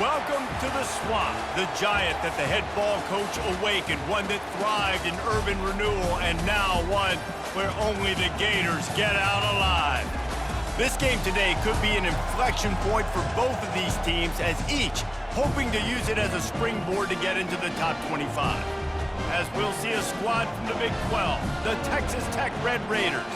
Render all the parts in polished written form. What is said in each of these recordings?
Welcome to the Swamp, the giant that the head ball coach awakened, one that thrived in urban renewal, and now one where only the Gators get out alive. This game today could be an inflection point for both of these teams, as each hoping to use it as a springboard to get into the top 25. As we'll see a squad from the Big 12, the Texas Tech Red Raiders,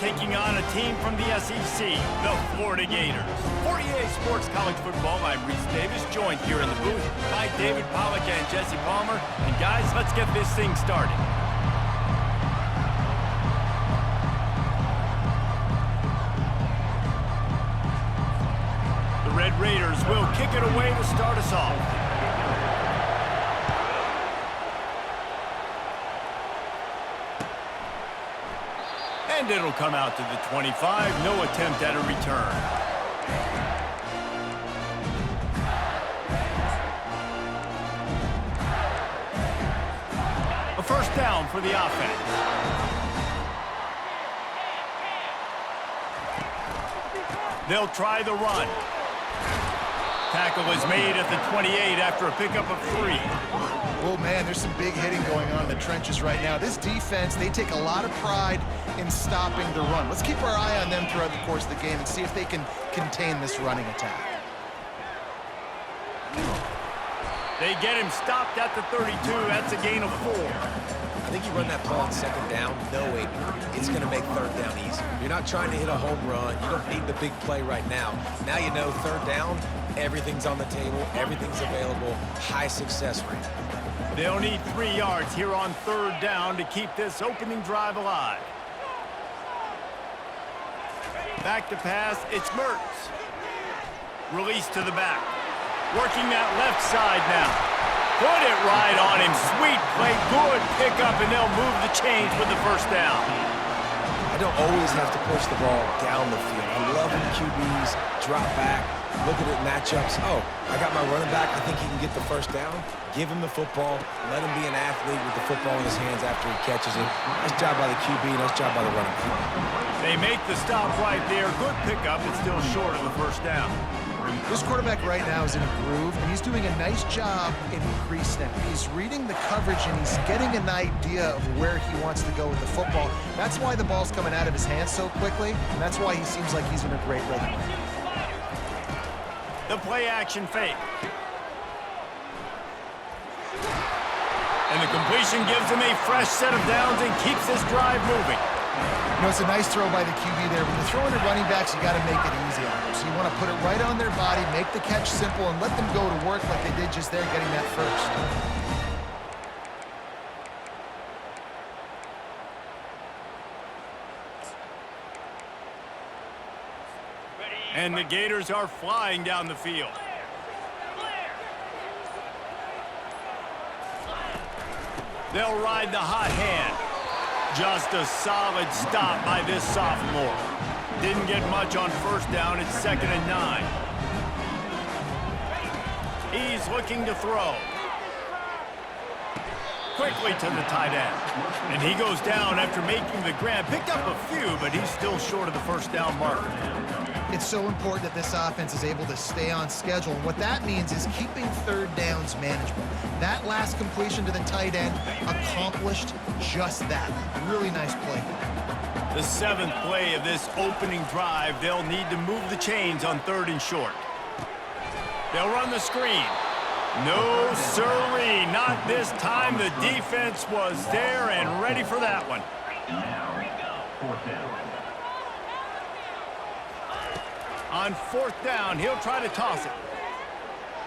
taking on a team from the SEC, the Florida Gators. For EA Sports College Football, I'm Reese Davis, joined here in the booth by David Pollack and Jesse Palmer. And guys, let's get this thing started. The Red Raiders will kick it away to start us off. And it'll come out to the 25. No attempt at a return. A first down for the offense. They'll try the run. Tackle is made at the 28 after a pickup of 3. Oh, man, there's some big hitting going on in the trenches right now. This defense, they take a lot of pride in stopping the run. Let's keep our eye on them throughout the course of the game and see if they can contain this running attack. They get him stopped at the 32. That's a gain of 4. I think you run that play on second down knowing it's going to make third down easy. You're not trying to hit a home run. You don't need the big play right now. Now you know third down, everything's on the table, everything's available, high success rate. They'll need 3 yards here on third down to keep this opening drive alive. Back to pass, it's Mertz. Release to the back. Working that left side now. Put it right on him. Sweet play, good pickup, and they'll move the chains with the first down. I don't always have to push the ball down the field. I love when QBs drop back, look at it matchups. Oh, I got my running back. I think he can get the first down. Give him the football. Let him be an athlete with the football in his hands after he catches it. Nice job by the QB. Nice job by the running back. They make the stop right there. Good pickup. It's still short of the first down. This quarterback right now is in a groove, and he's doing a nice job in pre-snap. He's reading the coverage, and he's getting an idea of where he wants to go with the football. That's why the ball's coming out of his hands so quickly, and that's why he seems like he's in a great rhythm. The play-action fake. And the completion gives him a fresh set of downs and keeps this drive moving. You know, it's a nice throw by the QB there. When you're throwing at running backs, you got to make it easy on them. So you want to put it right on their body, make the catch simple, and let them go to work like they did just there, getting that first. And the Gators are flying down the field. They'll ride the hot hand. Just a solid stop by this sophomore. Didn't get much on first down. It's 2nd and 9. He's looking to throw. Quickly to the tight end. And he goes down after making the grab. Picked up a few, but he's still short of the first down marker. It's so important that this offense is able to stay on schedule. And what that means is keeping third downs manageable. That last completion to the tight end accomplished just that. Really nice play. The 7th play of this opening drive, they'll need to move the chains on 3rd and short. They'll run the screen. No sirree, not this time. The defense was there and ready for that one. On 4th down, he'll try to toss it.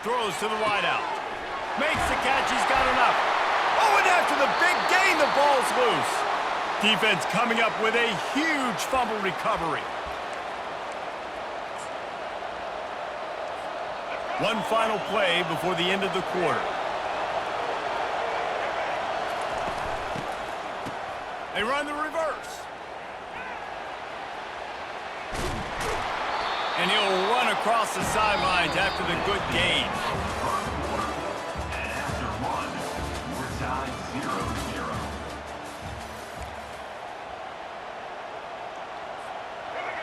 Throws to the wideout. Makes the catch, he's got enough. Oh, and after the big gain, the ball's loose. Defense coming up with a huge fumble recovery. One final play before the end of the quarter. They run the reverse. And he'll run across the sidelines after the good gain.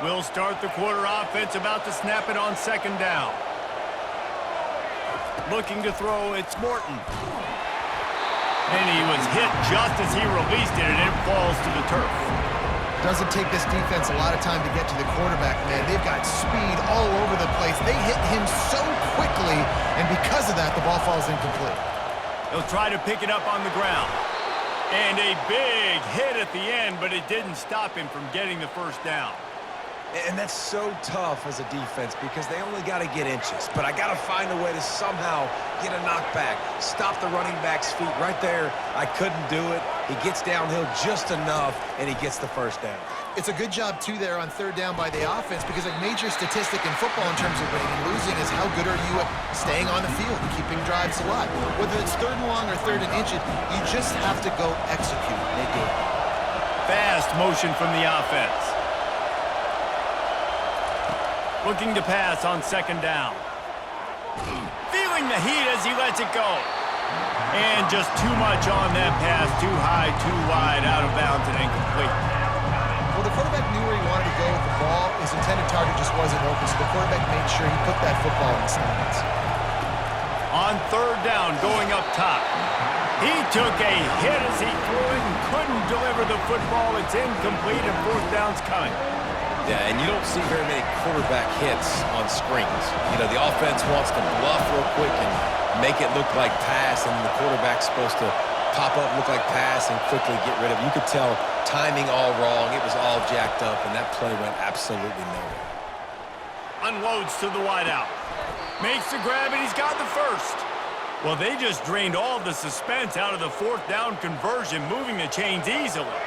We'll start the quarter offense, about to snap it on 2nd down. Looking to throw, it's Morton. And he was hit just as he released it, and it falls to the turf. Doesn't take this defense a lot of time to get to the quarterback, man. They've got speed all over the place. They hit him so quickly, and because of that, the ball falls incomplete. He'll try to pick it up on the ground. And a big hit at the end, but it didn't stop him from getting the first down. And that's so tough as a defense because they only got to get inches. But I got to find a way to somehow get a knockback, stop the running back's feet right there. I couldn't do it. He gets downhill just enough, and he gets the first down. It's a good job, too, there on third down by the offense because a major statistic in football in terms of winning and losing is how good are you at staying on the field and keeping drives alive. Whether it's third and long or third and inches, you just have to go execute. They did. Fast motion from the offense. Looking to pass on second down. Feeling the heat as he lets it go. And just too much on that pass. Too high, too wide, out of bounds, and incomplete. Well, the quarterback knew where he wanted to go with the ball. His intended target just wasn't open, so the quarterback made sure he put that football in the stands. On third down, going up top. He took a hit as he threw it and couldn't deliver the football. It's incomplete, and fourth down's coming. Yeah, and you don't see very many quarterback hits on screens. You know, the offense wants to bluff real quick and make it look like pass, and the quarterback's supposed to pop up, look like pass, and quickly get rid of it. You could tell timing all wrong. It was all jacked up, and that play went absolutely nowhere. Unloads to the wideout. Makes the grab, and he's got the first. Well, they just drained all the suspense out of the fourth down conversion, moving the chains easily.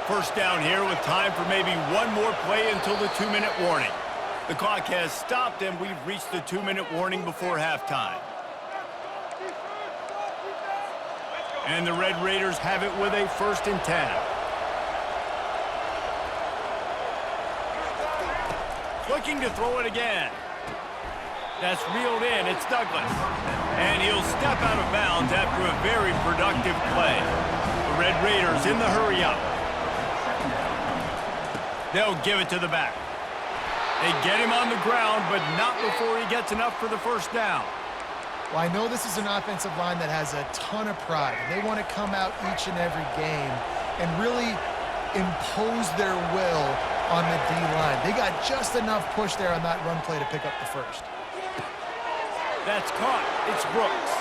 First down here with time for maybe one more play until the 2-minute warning. The clock has stopped, and we've reached the 2-minute warning before halftime. And the Red Raiders have it with a 1st and 10. Looking to throw it again. That's reeled in. It's Douglas. And he'll step out of bounds after a very productive play. The Red Raiders in the hurry-up. They'll give it to the back. They get him on the ground, but not before he gets enough for the first down. Well, I know this is an offensive line that has a ton of pride. They want to come out each and every game and really impose their will on the D-line. They got just enough push there on that run play to pick up the first. That's caught. It's Brooks.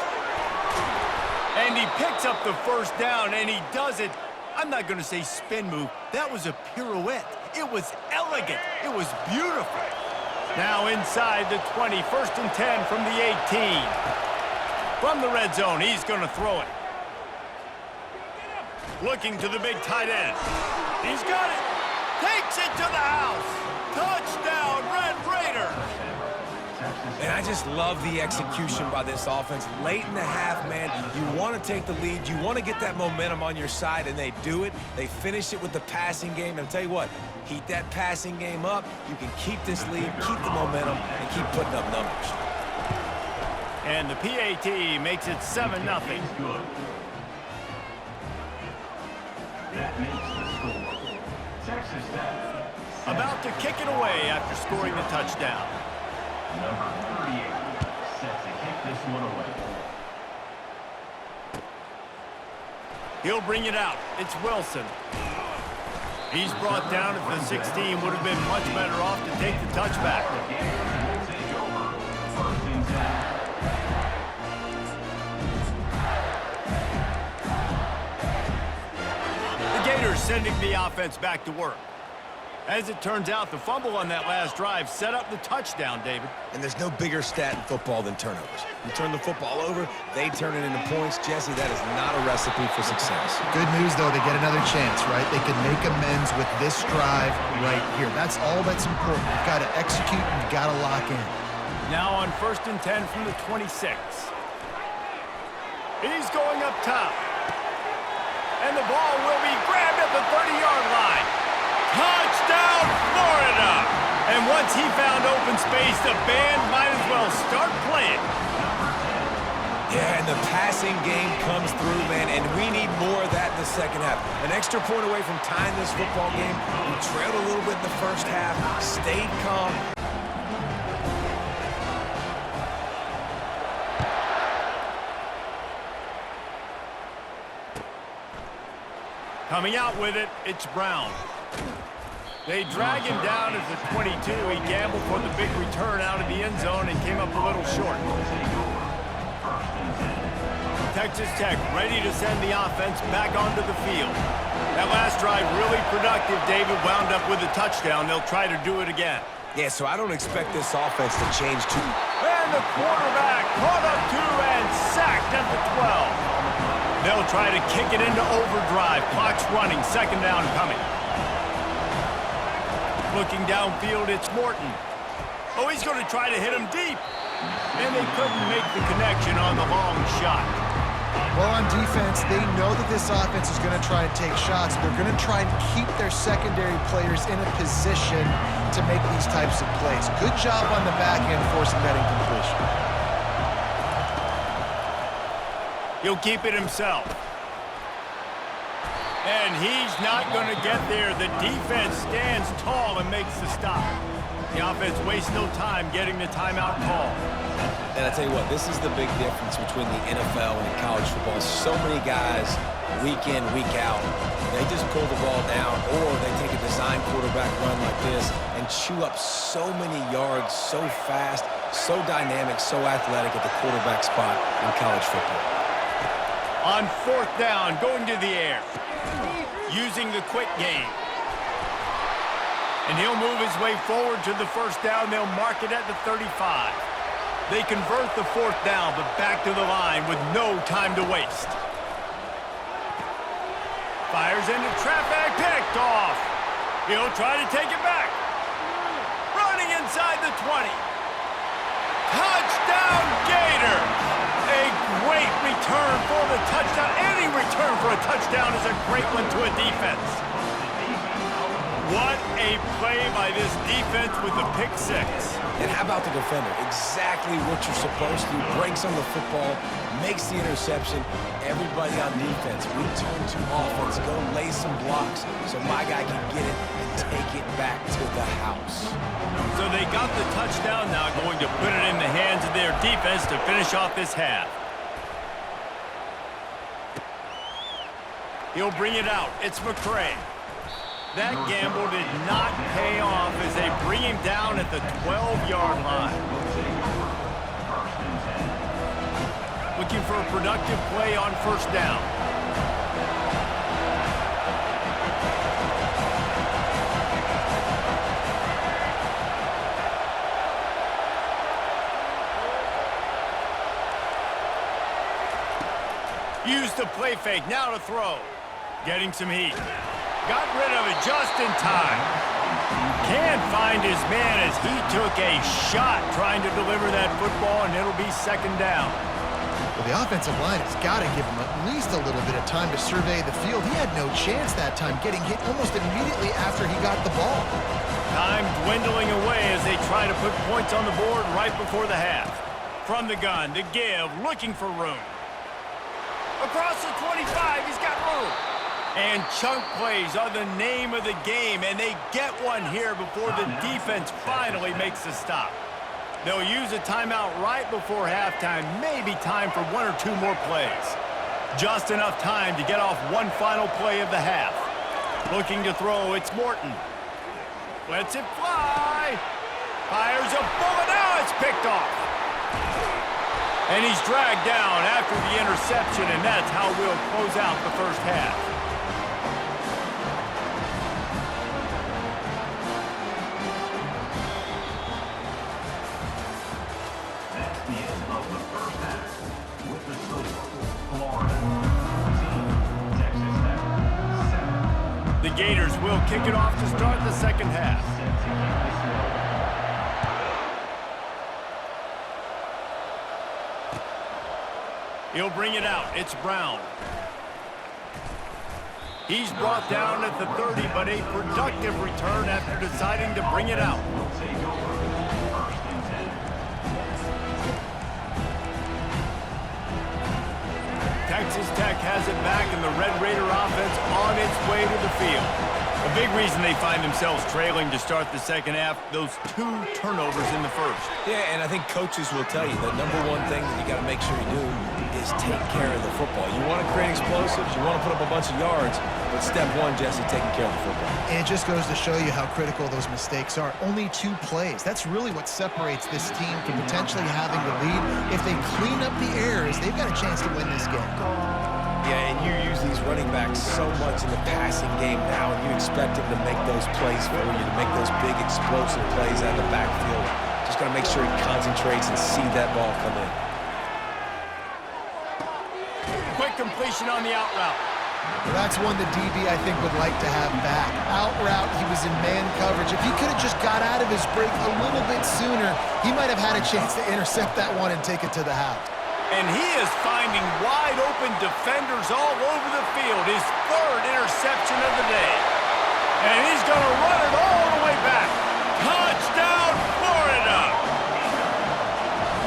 And he picks up the first down, and he does it. I'm not going to say spin move. That was a pirouette. It was elegant. It was beautiful. Now inside the 20, 1st and 10 from the 18. From the red zone, he's going to throw it. Looking to the big tight end. He's got it. Takes it to the house. Touchdown, Red Raiders. And I just love the execution by this offense. Late in the half, man, you want to take the lead. You want to get that momentum on your side, and they do it. They finish it with the passing game. And I'll tell you what, heat that passing game up. You can keep this lead, keep the momentum, and keep putting up numbers. And the PAT makes it 7-0. That makes the score. Texas Tech. About to kick it away after scoring the touchdown. Number 38, set to kick this one away. He'll bring it out. It's Wilson. He's brought down at the 16. Would have been much better off to take the touchback. Take over. 1st and 10. The Gators sending the offense back to work. As it turns out, the fumble on that last drive set up the touchdown, David. And there's no bigger stat in football than turnovers. You turn the football over, they turn it into points. Jesse, that is not a recipe for success. Good news, though, they get another chance, right? They can make amends with this drive right here. That's all that's important. You've got to execute, and you've got to lock in. Now on 1st and 10 from the 26. He's going up top. And the ball will be grabbed at the 30-yard line. Touchdown, Florida! And once he found open space, the band might as well start playing. Yeah, and the passing game comes through, man, and we need more of that in the second half. An extra point away from tying this football game. We trailed a little bit in the first half, stayed calm. Coming out with it, it's Brown. They drag him down at the 22. He gambled for the big return out of the end zone and came up a little short. Texas Tech ready to send the offense back onto the field. That last drive really productive. David wound up with a touchdown. They'll try to do it again. Yeah, so I don't expect this offense to change too. And the quarterback caught up to and sacked at the 12. They'll try to kick it into overdrive. Clock's running. Second down coming. Looking downfield, it's Morton. Oh, he's going to try to hit him deep. And they couldn't make the connection on the long shot. Well, on defense, they know that this offense is going to try and take shots. They're going to try and keep their secondary players in a position to make these types of plays. Good job on the back end forcing that incompletion. He'll keep it himself. And he's not going to get there. The defense stands tall and makes the stop. The offense wastes no time getting the timeout call. And I tell you what, this is the big difference between the NFL and college football. So many guys, week in, week out, they just pull the ball down, or they take a design quarterback run like this and chew up so many yards so fast, so dynamic, so athletic at the quarterback spot in college football. On fourth down, going to the air, using the quick game. And he'll move his way forward to the first down. They'll mark it at the 35. They convert the fourth down, but back to the line with no time to waste. Fires into traffic, picked off. He'll try to take it back. Running inside the 20. Touchdown, Gators! A great return for the touchdown. Any return for a touchdown is a great one to a defense. What a play by this defense with the pick six. And how about the defender? Exactly what you're supposed to. Breaks on the football, makes the interception. Everybody on defense, we turn to offense. Go lay some blocks so my guy can get it and take it back to the house. So they got the touchdown, now going to put it in the hands of their defense to finish off this half. He'll bring it out. It's McCray. That gamble did not pay off as they bring him down at the 12-yard line. Looking for a productive play on first down. Use the play fake, now to throw. Getting some heat. Got rid of it just in time. Can't find his man as he took a shot trying to deliver that football, and it'll be second down. Well, the offensive line has got to give him at least a little bit of time to survey the field. He had no chance that time, getting hit almost immediately after he got the ball. Time dwindling away as they try to put points on the board right before the half. From the gun to give, looking for room. Across the 25, he's got room. And chunk plays are the name of the game, and they get one here before the defense finally makes the stop. They'll use a timeout right before halftime, maybe time for one or two more plays. Just enough time to get off one final play of the half. Looking to throw, it's Morton. Lets it fly. Fires a bullet, now it's picked off. And he's dragged down after the interception, and that's how we'll close out the first half. The Gators will kick it off to start the second half. He'll bring it out. It's Brown. He's brought down at the 30, but a productive return after deciding to bring it out. Texas Tech has it back, and the Red Raider offense on its way to the field. A big reason they find themselves trailing to start the second half, those 2 turnovers in the first. Yeah, and I think coaches will tell you the number one thing that you got to make sure you do is take care of the football. You want to create explosives, you want to put up a bunch of yards, but step one, Jesse, taking care of the football. And it just goes to show you how critical those mistakes are. Only 2 plays. That's really what separates this team from potentially having the lead. If they clean up the errors, they've got a chance to win this game. Yeah, and you use these running backs so much in the passing game now, and you expect them to make those plays for you, to make those big explosive plays out of the backfield. Just got to make sure he concentrates and see that ball come in. Quick completion on the out route. Well, that's one the DB, I think, would like to have back. Out route, he was in man coverage. If he could have just got out of his break a little bit sooner, he might have had a chance to intercept that one and take it to the house. And he is finding wide-open defenders all over the field. His 3rd interception of the day. And he's going to run it all the way back. Touchdown, Florida!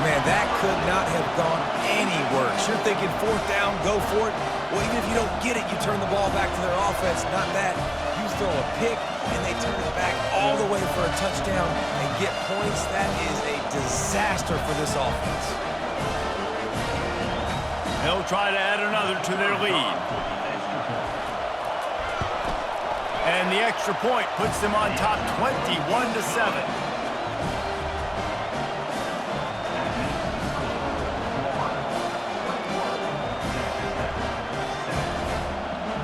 Man, that could not have gone any worse. You're thinking 4th down, go for it. Well, even if you don't get it, you turn the ball back to their offense. Not that. You throw a pick, and they turn it back all the way for a touchdown and get points. That is a disaster for this offense. They'll try to add another to their lead. And the extra point puts them on top 21-7.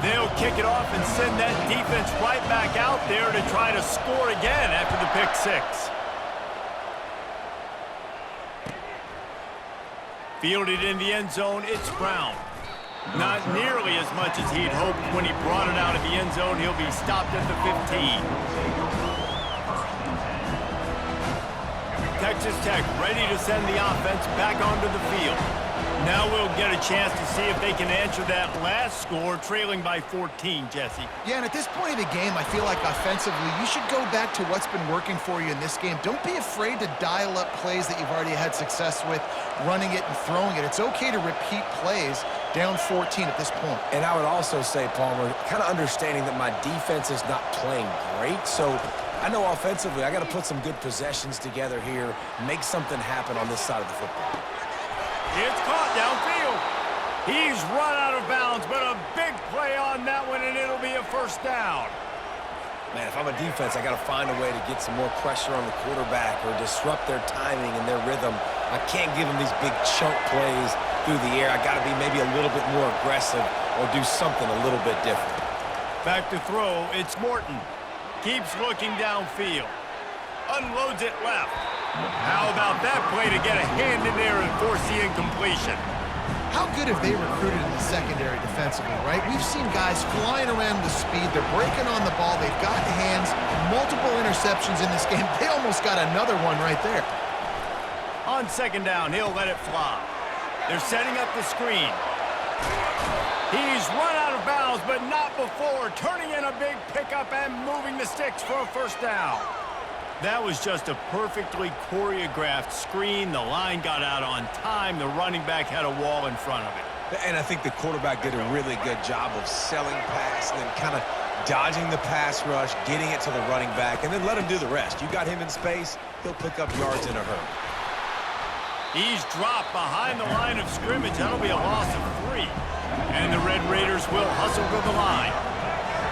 They'll kick it off and send that defense right back out there to try to score again after the pick 6. Fielded in the end zone, it's Brown. Not nearly as much as he'd hoped when he brought it out of the end zone. He'll be stopped at the 15. Texas Tech ready to send the offense back onto the field. Now we'll get a chance to see if they can answer that last score, trailing by 14, Jesse. Yeah, and at this point of the game, I feel like offensively, you should go back to what's been working for you in this game. Don't be afraid to dial up plays that you've already had success with, running it and throwing it. It's okay to repeat plays down 14 at this point. And I would also say, Palmer, kind of understanding that my defense is not playing great, so I know offensively I got to put some good possessions together here, make something happen on this side of the football. It's caught downfield. He's run out of bounds, but a big play on that one, and it'll be a 1st down. Man, if I'm a defense, I got to find a way to get some more pressure on the quarterback or disrupt their timing and their rhythm. I can't give them these big chunk plays through the air. I got to be maybe a little bit more aggressive or do something a little bit different. Back to throw, it's Morton. Keeps looking downfield. Unloads it left. How about that play to get a hand in there and force the incompletion? How good have they recruited in the secondary defensively, right? We've seen guys flying around with speed. They're breaking on the ball. They've got hands. Multiple interceptions in this game. They almost got another one right there. On 2nd down, he'll let it fly. They're setting up the screen. He's run out of bounds, but not before. Turning in a big pickup and moving the sticks for a 1st down. That was just a perfectly choreographed screen. The line got out on time. The running back had a wall in front of it. And I think the quarterback did a really good job of selling pass and then kind of dodging the pass rush, getting it to the running back, and then let him do the rest. You got him in space, he'll pick up yards in a hurry. He's dropped behind the line of scrimmage. That'll be a loss of 3. And the Red Raiders will hustle to the line.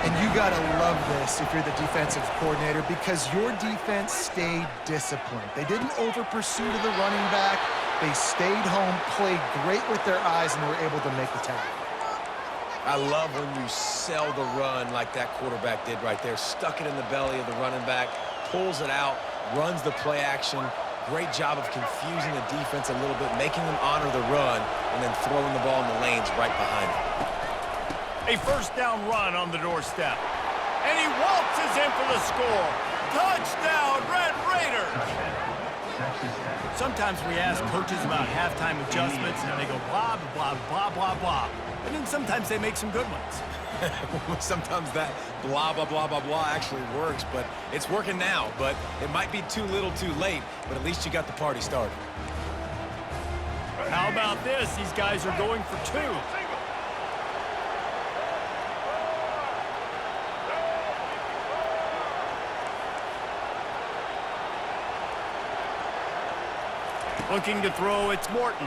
And you got to love this if you're the defensive coordinator because your defense stayed disciplined. They didn't over-pursue to the running back. They stayed home, played great with their eyes, and were able to make the tackle. I love when you sell the run like that quarterback did right there. Stuck it in the belly of the running back, pulls it out, runs the play action. Great job of confusing the defense a little bit, making them honor the run, and then throwing the ball in the lanes right behind them. A 1st down run on the doorstep. And he waltzes in for the score. Touchdown, Red Raiders! Sometimes we ask coaches about halftime adjustments, and they go blah, blah, blah, blah, blah. And then sometimes they make some good ones. Sometimes that blah, blah, blah, blah, blah actually works, but it's working now. But it might be too little too late, but at least you got the party started. How about this? These guys are going for 2. Looking to throw, it's Morton.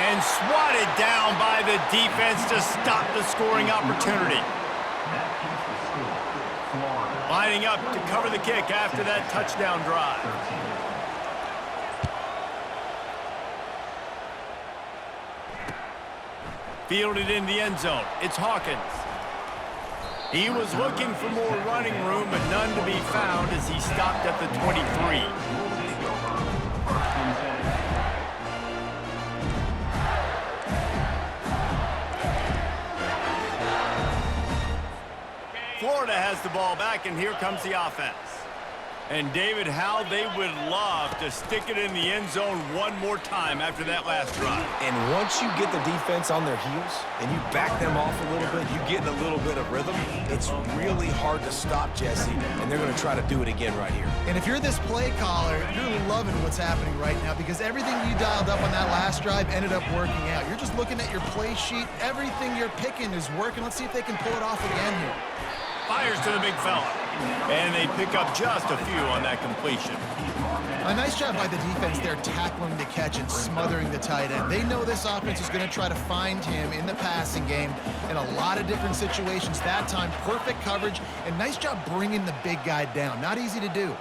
And swatted down by the defense to stop the scoring opportunity. That keeps the score. Florida. Lining up to cover the kick after that touchdown drive. 13. Fielded in the end zone. It's Hawkins. He was looking for more running room, but none to be found as he stopped at the 23. We'll take over. First and 10. Florida has the ball back, and here comes the offense. And David, how they would love to stick it in the end zone one more time after that last drive. And once you get the defense on their heels and you back them off a little bit, you get in a little bit of rhythm, it's really hard to stop, Jesse, and they're going to try to do it again right here. And if you're this play caller, you're loving what's happening right now because everything you dialed up on that last drive ended up working out. You're just looking at your play sheet. Everything you're picking is working. Let's see if they can pull it off again here. Fires to the big fella. And they pick up just a few on that completion. A nice job by the defense there tackling the catch and smothering the tight end. They know this offense is going to try to find him in the passing game in a lot of different situations. That time, perfect coverage, and nice job bringing the big guy down. Not easy to do.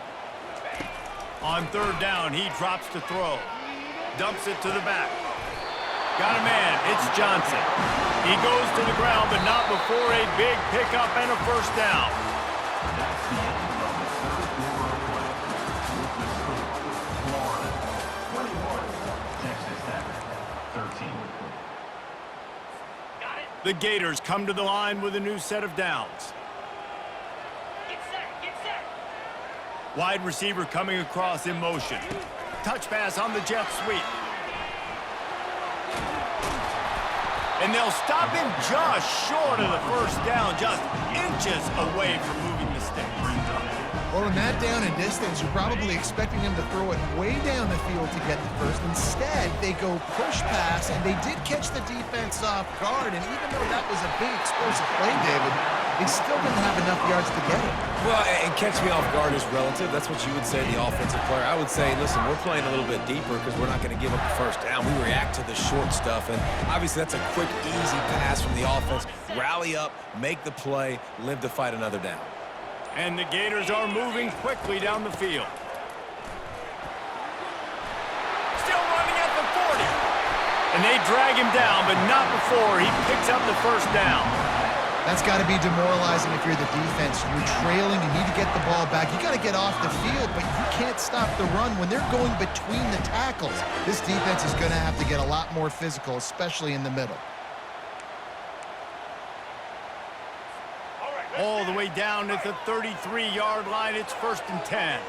On third down, he drops to throw. Dumps it to the back. Got a man. It's Johnson. He goes to the ground, but not before a big pickup and a first down. That's the end of the third quarter of play. With the score, Florida 21, Texas Tech 13. The Gators come to the line with a new set of downs. Get set, get set. Wide receiver coming across in motion. Touch pass on the jet sweep. And they'll stop him just short of the first down, just inches away from moving the sticks. Well, in that down and distance, you're probably expecting him to throw it way down the field to get the first. Instead, they go push pass, and they did catch the defense off guard. And even though that was a big explosive play, David, they still didn't have enough yards to get it. Well, and catch me off guard is relative. That's what you would say to the offensive player. I would say, listen, we're playing a little bit deeper because we're not going to give up the first down. We react to the short stuff, and obviously that's a quick, easy pass from the offense. Rally up, make the play, live to fight another down. And the Gators are moving quickly down the field. Still running at the 40. And they drag him down, but not before he picks up the first down. That's got to be demoralizing if you're the defense. You're trailing, you need to get the ball back. You got to get off the field, but you can't stop the run when they're going between the tackles. This defense is going to have to get a lot more physical, especially in the middle. All the way down at the 33-yard line, it's 1st and 10.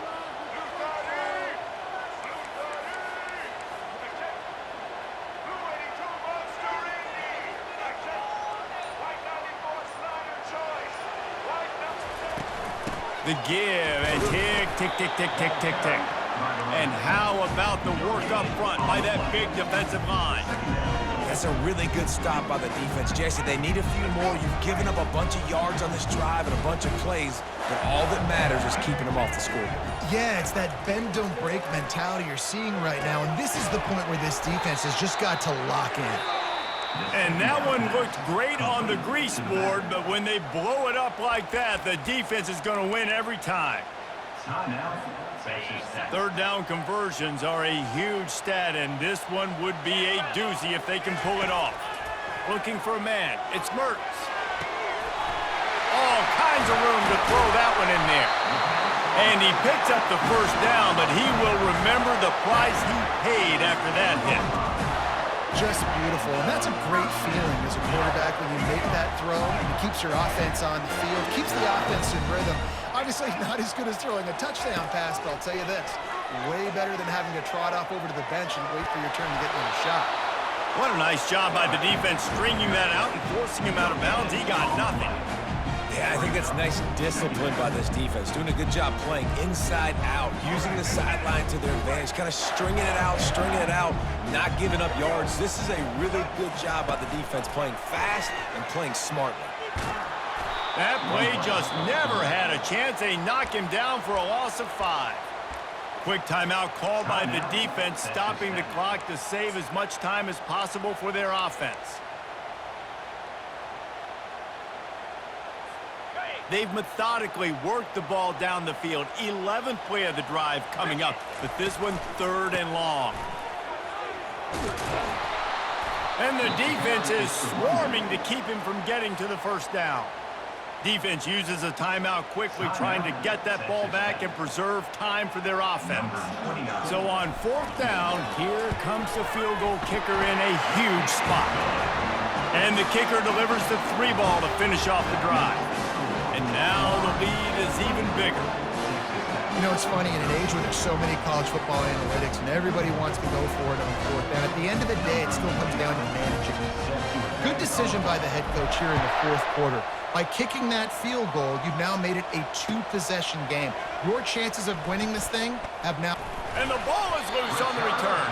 The give, and tick, tick, tick, tick, tick, tick, tick. And how about the work up front by that big defensive line? That's a really good stop by the defense. Jesse, they need a few more. You've given up a bunch of yards on this drive and a bunch of plays, but all that matters is keeping them off the scoreboard. Yeah, it's that bend, don't break mentality you're seeing right now, and this is the point where this defense has just got to lock in. And that one looked great on the grease board, but when they blow it up like that, the defense is going to win every time. Timeout, Texas Tech. Third down conversions are a huge stat, and this one would be a doozy if they can pull it off. Looking for a man. It's Mertz. All kinds of room to throw that one in there. And he picks up the first down, but he will remember the price he paid after that hit. Just beautiful, and that's a great feeling as a quarterback when you make that throw and it keeps your offense on the field, keeps the offense in rhythm. Obviously not as good as throwing a touchdown pass, but I'll tell you this, way better than having to trot off over to the bench and wait for your turn to get another shot. What a nice job by the defense stringing that out and forcing him out of bounds. He got nothing. Yeah, I think that's nice discipline by this defense. Doing a good job playing inside out, using the sideline to their advantage, kind of stringing it out, not giving up yards. This is a really good job by the defense playing fast and playing smartly. That play just never had a chance. They knock him down for a loss of 5. Quick timeout called by the defense, stopping the clock to save as much time as possible for their offense. They've methodically worked the ball down the field. 11th play of the drive coming up, but this one 3rd and long. And the defense is swarming to keep him from getting to the first down. Defense uses a timeout quickly, trying to get that ball back and preserve time for their offense. So on 4th down, here comes the field goal kicker in a huge spot. And the kicker delivers the 3 ball to finish off the drive. And now the lead is even bigger. You know, it's funny, in an age where there's so many college football analytics and everybody wants to go for it on 4th down, at the end of the day, it still comes down to managing. Good decision by the head coach here in the 4th quarter. By kicking that field goal, you've now made it a 2-possession game. Your chances of winning this thing have now... And the ball is loose on the return.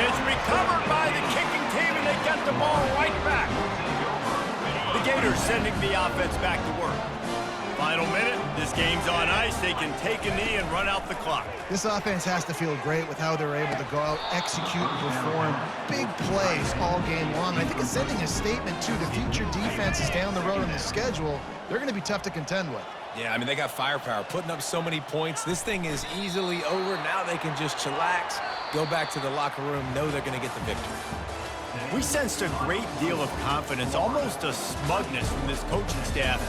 It's recovered by the kicking team, and they get the ball right back. The Gators sending the offense back to work. Final minute, this game's on ice. They can take a knee and run out the clock. This offense has to feel great with how they're able to go out, execute, and perform big plays all game long. I think it's sending a statement to the future defenses down the road on the schedule. They're going to be tough to contend with. Yeah, I mean, they got firepower, putting up so many points. This thing is easily over. Now they can just chillax, go back to the locker room, know they're going to get the victory. We sensed a great deal of confidence, almost a smugness from this coaching staff.